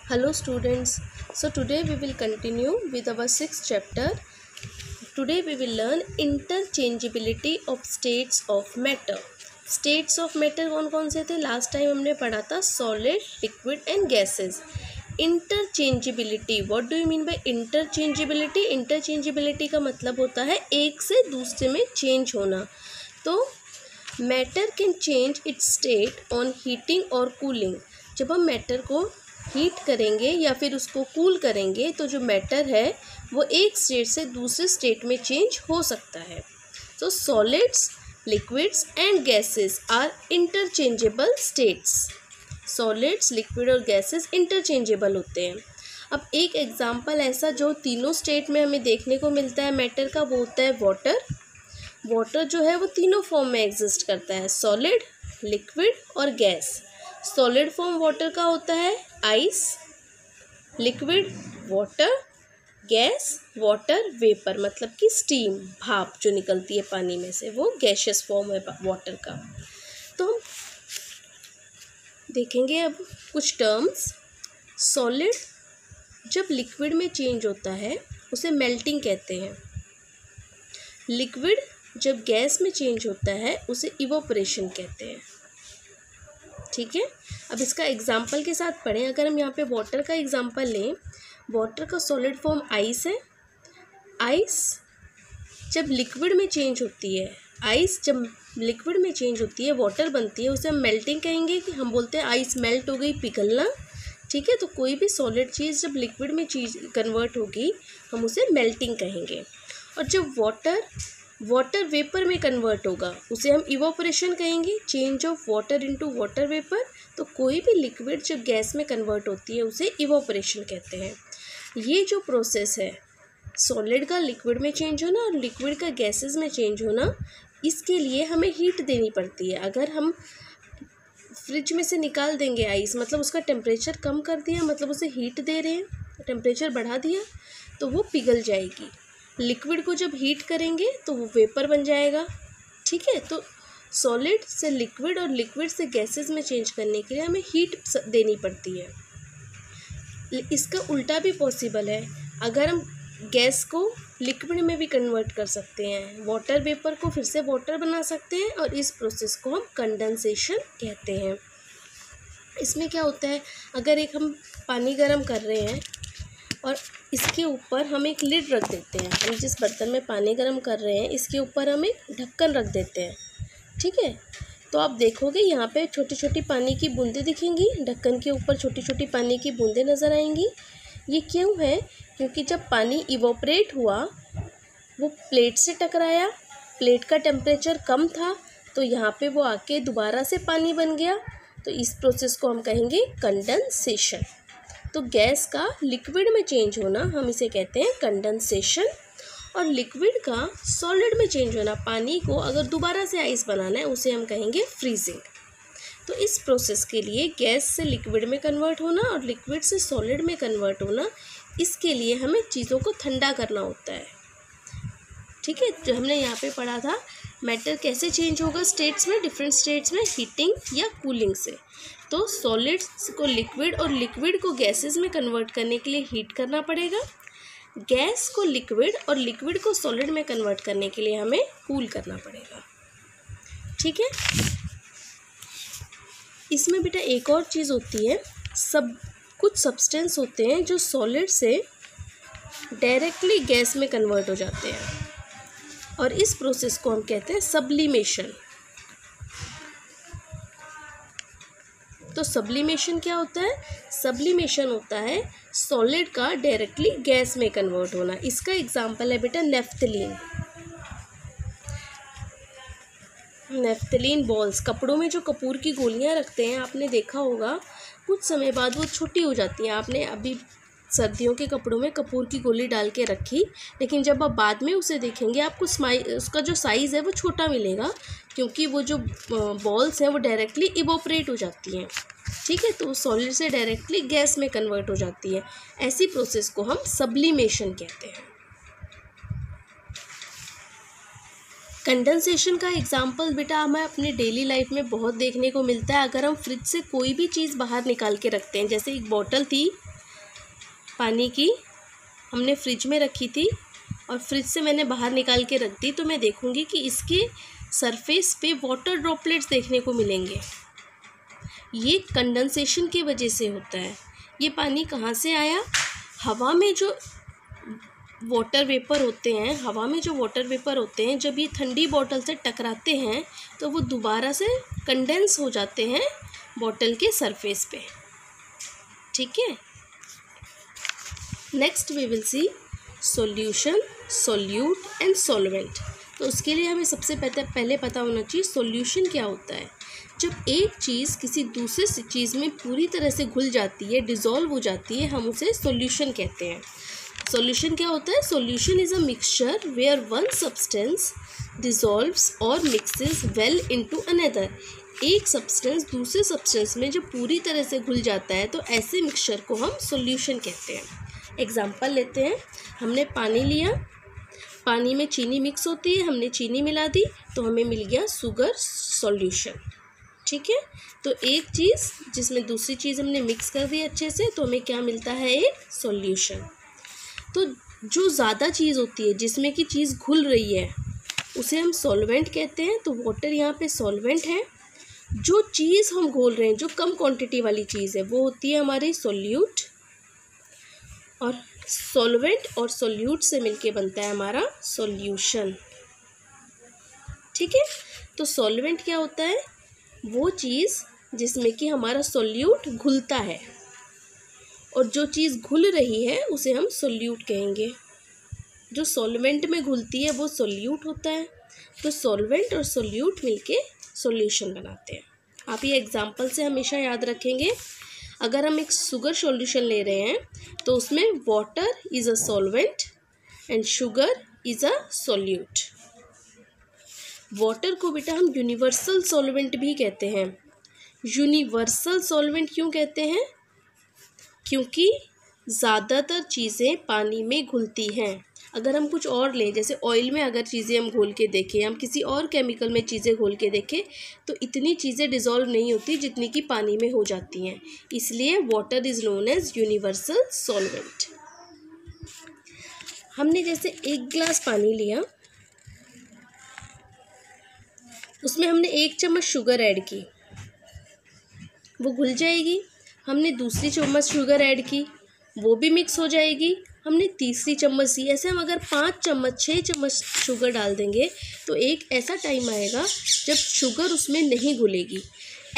Hello students, so today we will continue with our 6th chapter. Today we will learn interchangeability of states of matter. States of matter कौन कौन से थे? Last time हमने पढ़ा था solid, liquid and gases. Interchangeability, what do you mean by interchangeability? Interchangeability का मतलब होता है एक से दूसरे में चेंज होना. तो matter can change it's state on heating और कूलिंग. जब हम मैटर को हीट करेंगे या फिर उसको कूल करेंगे तो जो मैटर है वो एक स्टेट से दूसरे स्टेट में चेंज हो सकता है. तो solids, liquids and gases are interchangeable states. Solids, liquid और गैसेस इंटरचेंजेबल होते हैं. अब एक एग्जांपल ऐसा जो तीनों स्टेट में हमें देखने को मिलता है मैटर का, वो होता है वाटर. वाटर जो है वो तीनों फॉर्म में एग्जिस्ट करता है, सॉलिड, लिक्विड और गैस. सॉलिड फॉर्म वाटर का होता है ice, liquid water, gas water vapour, मतलब कि स्टीम, भाप जो निकलती है पानी में से, वो गैशियस फॉर्म है वाटर का. तो हम देखेंगे अब कुछ टर्म्स. सॉलिड जब लिक्विड में चेंज होता है उसे मेल्टिंग कहते हैं. लिक्विड जब गैस में चेंज होता है उसे इवोपरेशन कहते हैं. ठीक है, अब इसका एग्जाम्पल के साथ पढ़ें. अगर हम यहाँ पे वाटर का एग्जाम्पल लें, वाटर का सॉलिड फॉर्म आइस है. आइस जब लिक्विड में चेंज होती है, आइस जब लिक्विड में चेंज होती है, वाटर बनती है, उसे हम मेल्टिंग कहेंगे. कि हम बोलते हैं आइस मेल्ट हो गई, पिघलना. ठीक है, तो कोई भी सॉलिड चीज़ जब लिक्विड में चीज़ कन्वर्ट होगी हम उसे मेल्टिंग कहेंगे. और जब वाटर वेपर में कन्वर्ट होगा उसे हम इवोपरेशन कहेंगे, change of water into water vapour. तो कोई भी लिक्विड जब गैस में कन्वर्ट होती है उसे इवोपरेशन कहते हैं. ये जो प्रोसेस है, सॉलिड का लिक्विड में चेंज होना और लिक्विड का गैसेस में चेंज होना, इसके लिए हमें हीट देनी पड़ती है. अगर हम फ्रिज में से निकाल देंगे आइस, मतलब उसका टेम्परेचर कम कर दिया, मतलब उसे हीट दे रहे हैं, टेम्परेचर बढ़ा दिया, तो वो पिघल जाएगी. लिक्विड को जब हीट करेंगे तो वो वेपर बन जाएगा. ठीक है, तो सॉलिड से लिक्विड और लिक्विड से गैसेस में चेंज करने के लिए हमें हीट देनी पड़ती है. इसका उल्टा भी पॉसिबल है. अगर हम गैस को लिक्विड में भी कन्वर्ट कर सकते हैं, वाटर वेपर को फिर से वाटर बना सकते हैं, और इस प्रोसेस को हम कंडेंसेशन कहते हैं. इसमें क्या होता है, अगर एक हम पानी गर्म कर रहे हैं और इसके ऊपर हम एक लिड रख देते हैं, हम जिस बर्तन में पानी गर्म कर रहे हैं इसके ऊपर हम एक ढक्कन रख देते हैं. ठीक है, तो आप देखोगे यहाँ पे छोटी छोटी पानी की बूंदें दिखेंगी, ढक्कन के ऊपर छोटी छोटी पानी की बूंदें नज़र आएंगी. ये क्यों है? क्योंकि जब पानी इवोपरेट हुआ वो प्लेट से टकराया, प्लेट का टेम्परेचर कम था, तो यहाँ पे वो आके दोबारा से पानी बन गया. तो इस प्रोसेस को हम कहेंगे कंडेंसेशन. तो गैस का लिक्विड में चेंज होना हम इसे कहते हैं कंडेंसेशन, और लिक्विड का सॉलिड में चेंज होना, पानी को अगर दोबारा से आइस बनाना है, उसे हम कहेंगे फ्रीजिंग. तो इस प्रोसेस के लिए गैस से लिक्विड में कन्वर्ट होना और लिक्विड से सॉलिड में कन्वर्ट होना, इसके लिए हमें चीज़ों को ठंडा करना होता है. ठीक है, जो हमने यहाँ पे पढ़ा था मैटर कैसे चेंज होगा स्टेट्स में, डिफरेंट स्टेट्स में, हीटिंग या कूलिंग से. तो सॉलिड्स को लिक्विड और लिक्विड को गैसेस में कन्वर्ट करने के लिए हीट करना पड़ेगा. गैस को लिक्विड और लिक्विड को सॉलिड में कन्वर्ट करने के लिए हमें कूल करना पड़ेगा. ठीक है, इसमें बेटा एक और चीज़ होती है, कुछ सब्सटेंस होते हैं जो सॉलिड से डायरेक्टली गैस में कन्वर्ट हो जाते हैं, और इस प्रोसेस को हम कहते हैं सब्लिमेशन. तो सब्लिमेशन क्या होता है? सब्लिमेशन होता है सॉलिड का डायरेक्टली गैस में कन्वर्ट होना. इसका एग्जांपल है बेटा नेफ्थलीन. नेफ्थलीन बॉल्स, कपड़ों में जो कपूर की गोलियां रखते हैं, आपने देखा होगा कुछ समय बाद वो छोटी हो जाती हैं. आपने अभी सर्दियों के कपड़ों में कपूर की गोली डाल के रखी, लेकिन जब आप बाद में उसे देखेंगे आपको उसका जो साइज़ है वो छोटा मिलेगा, क्योंकि वो जो बॉल्स हैं वो डायरेक्टली इवोपरेट हो जाती हैं. ठीक है, तो सॉलिड से डायरेक्टली गैस में कन्वर्ट हो जाती है. ऐसी प्रोसेस को हम सब्लिमेशन कहते हैं. कंडेंसेशन का एग्जाम्पल बेटा हमें अपने डेली लाइफ में बहुत देखने को मिलता है. अगर हम फ्रिज से कोई भी चीज़ बाहर निकाल के रखते हैं, जैसे एक बॉटल थी, पानी की हमने फ्रिज में रखी थी और फ्रिज से मैंने बाहर निकाल के रख दी, तो मैं देखूंगी कि इसके सरफेस पे वाटर ड्रॉपलेट्स देखने को मिलेंगे। ये कंडेंसेशन की वजह से होता है। ये पानी कहाँ से आया? हवा में जो वाटर वेपर होते हैं, जब ये ठंडी बॉटल से टकराते हैं तो वो दोबारा से कंडेंस हो जाते हैं बॉटल के सरफेस पे। ठीक है, next we will see solution, solute and solvent. तो उसके लिए हमें सबसे पहले पता होना चाहिए सॉल्यूशन क्या होता है। जब एक चीज़ किसी दूसरे चीज़ में पूरी तरह से घुल जाती है, डिज़ोल्व हो जाती है, हम उसे सॉल्यूशन कहते हैं। सॉल्यूशन क्या होता है? Solution is a mixture where one substance dissolves और मिक्सेस वेल इनटू अनदर। एक सब्सटेंस दूसरे सब्सटेंस में जब पूरी तरह से घुल जाता है तो ऐसे मिक्सचर को हम सॉल्यूशन कहते हैं। एग्जाम्पल लेते हैं, हमने पानी लिया, पानी में चीनी मिक्स होती है, हमने चीनी मिला दी तो हमें मिल गया शुगर सॉल्यूशन। ठीक है, तो एक चीज़ जिसमें दूसरी चीज़ हमने मिक्स कर दी अच्छे से, तो हमें क्या मिलता है? एक सॉल्यूशन। तो जो ज़्यादा चीज़ होती है जिसमें कि चीज़ घुल रही है उसे हम सॉल्वेंट कहते हैं। तो वाटर यहाँ पे सॉल्वेंट है। जो चीज़ हम घोल रहे हैं, जो कम क्वांटिटी वाली चीज़ है, वो होती है हमारी सॉल्यूट। और सॉल्वेंट और सॉल्यूट से मिलके बनता है हमारा सॉल्यूशन। ठीक है, तो सॉल्वेंट क्या होता है? वो चीज़ जिसमें कि हमारा सॉल्यूट घुलता है, और जो चीज़ घुल रही है उसे हम सॉल्यूट कहेंगे। जो सॉल्वेंट में घुलती है वो सॉल्यूट होता है। तो सॉल्वेंट और सॉल्यूट मिलके सॉल्यूशन बनाते हैं। आप ये एग्जाम्पल से हमेशा याद रखेंगे। अगर हम एक शुगर सॉल्यूशन ले रहे हैं तो उसमें water is a solvent and sugar is a solute. Water को बेटा हम यूनिवर्सल सॉल्वेंट भी कहते हैं। यूनिवर्सल सॉल्वेंट क्यों कहते हैं? क्योंकि ज़्यादातर चीज़ें पानी में घुलती हैं। अगर हम कुछ और लें, जैसे ऑयल में अगर चीज़ें हम घोल के देखें, हम किसी और केमिकल में चीज़ें घोल के देखें, तो इतनी चीज़ें डिज़ोल्व नहीं होती जितनी कि पानी में हो जाती हैं। इसलिए water is known as universal solvent. हमने जैसे 1 गिलास पानी लिया, उसमें हमने 1 चम्मच शुगर ऐड की, वो घुल जाएगी। हमने दूसरी चम्मच शुगर ऐड की, वो भी मिक्स हो जाएगी। हमने तीसरी चम्मच दी। ऐसे हम अगर 5 चम्मच 6 चम्मच शुगर डाल देंगे तो एक ऐसा टाइम आएगा जब शुगर उसमें नहीं घुलेगी।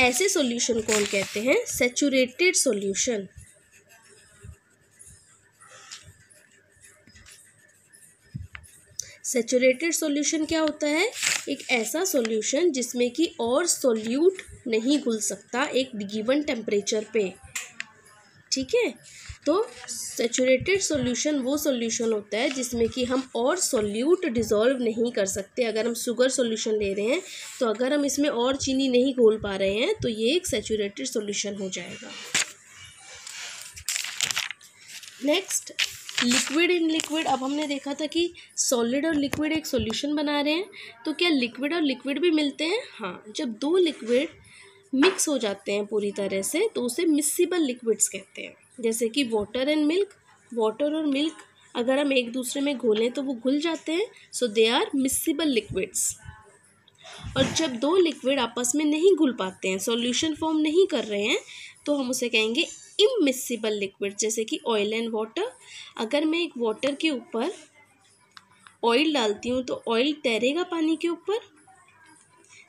ऐसे सॉल्यूशन को हम कहते हैं सैचुरेटेड सॉल्यूशन। सैचुरेटेड सॉल्यूशन क्या होता है? एक ऐसा सॉल्यूशन जिसमें कि और सॉल्यूट नहीं घुल सकता एक गिवन टेम्परेचर पे। ठीक है, तो सैचुरेटेड सॉल्यूशन वो सॉल्यूशन होता है जिसमें कि हम और सॉल्यूट डिज़ोल्व नहीं कर सकते। अगर हम शुगर सॉल्यूशन ले रहे हैं तो अगर हम इसमें और चीनी नहीं घोल पा रहे हैं तो ये एक सैचुरेटेड सॉल्यूशन हो जाएगा। Next, liquid in liquid. अब हमने देखा था कि सॉलिड और लिक्विड एक सॉल्यूशन बना रहे हैं, तो क्या लिक्विड और लिक्विड भी मिलते हैं? हाँ, जब 2 लिक्विड मिक्स हो जाते हैं पूरी तरह से तो उसे मिक्सिबल लिक्विड्स कहते हैं। जैसे कि वाटर एंड मिल्क। वाटर और मिल्क अगर हम एक दूसरे में घोलें तो वो घुल जाते हैं, सो दे आर मिक्सिबल लिक्विड्स। और जब 2 लिक्विड आपस में नहीं घुल पाते हैं, सॉल्यूशन फॉर्म नहीं कर रहे हैं, तो हम उसे कहेंगे इमिक्सिबल लिक्विड। जैसे कि ऑयल एंड वाटर। अगर मैं एक वाटर के ऊपर ऑयल डालती हूँ तो ऑयल तैरेगा पानी के ऊपर,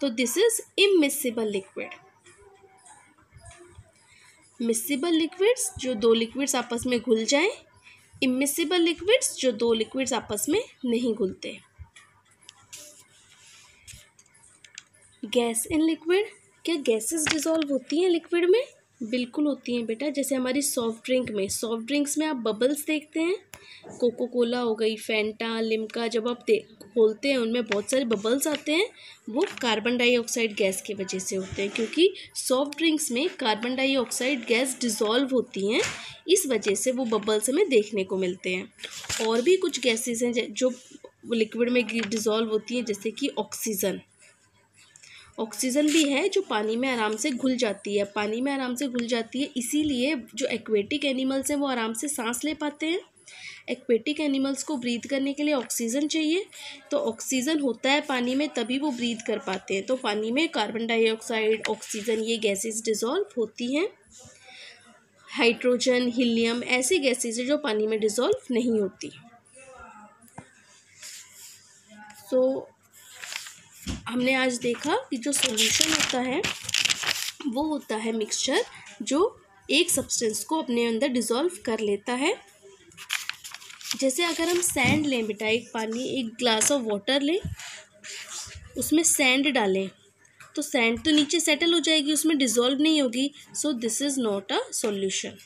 तो this is immiscible liquid. Miscible liquids जो 2 लिक्विड्स आपस में घुल जाएं, इमिक्सिबल लिक्विड्स जो 2 लिक्विड्स आपस में नहीं घुलते। Gas in liquid. क्या गैसेस डिसॉल्व होती हैं लिक्विड में? बिल्कुल होती हैं बेटा। जैसे हमारी सॉफ्ट ड्रिंक्स में आप बबल्स देखते हैं। कोको कोला हो गई, फैंटा, लिम्का, जब आप खोलते हैं उनमें बहुत सारे बबल्स आते हैं। वो कार्बन डाइऑक्साइड गैस की वजह से होते हैं, क्योंकि सॉफ्ट ड्रिंक्स में कार्बन डाइऑक्साइड गैस डिसॉल्व होती हैं, इस वजह से वो बबल्स हमें देखने को मिलते हैं। और भी कुछ गैसेस हैं जो लिक्विड में डिसॉल्व होती हैं, जैसे कि ऑक्सीजन। ऑक्सीजन भी है जो पानी में आराम से घुल जाती है, पानी में आराम से घुल जाती है, इसीलिए जो एक्वेटिक एनिमल्स हैं वो आराम से सांस ले पाते हैं। एक्वेटिक एनिमल्स को ब्रीथ करने के लिए ऑक्सीजन चाहिए, तो ऑक्सीजन होता है पानी में तभी वो ब्रीथ कर पाते हैं। तो पानी में कार्बन डाइऑक्साइड, ऑक्सीजन, ये गैसेस डिज़ोल्व होती हैं। हाइड्रोजन, हीलियम ऐसी गैसेस है जो पानी में डिज़ोल्व नहीं होती। तो हमने आज देखा कि जो सॉल्यूशन होता है वो होता है मिक्सचर जो एक सब्सटेंस को अपने अंदर डिज़ोल्व कर लेता है। जैसे अगर हम सैंड लें बेटा, एक ग्लास ऑफ वाटर लें, उसमें सैंड डालें तो सैंड तो नीचे सेटल हो जाएगी, उसमें डिज़ोल्व नहीं होगी। So this is not a solution.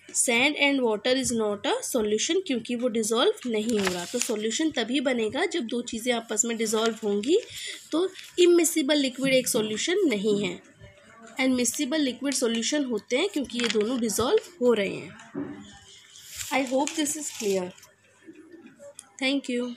Sand and water is not a solution, क्योंकि वो डिज़ोल्व नहीं हो रहा। तो सॉल्यूशन तभी बनेगा जब दो चीज़ें आपस में डिज़ोल्व होंगी। तो इमिसिबल लिक्विड एक सॉल्यूशन नहीं है, एडमिसिबल लिक्विड सॉल्यूशन होते हैं क्योंकि ये दोनों डिज़ोल्व हो रहे हैं। I hope this is clear. Thank you.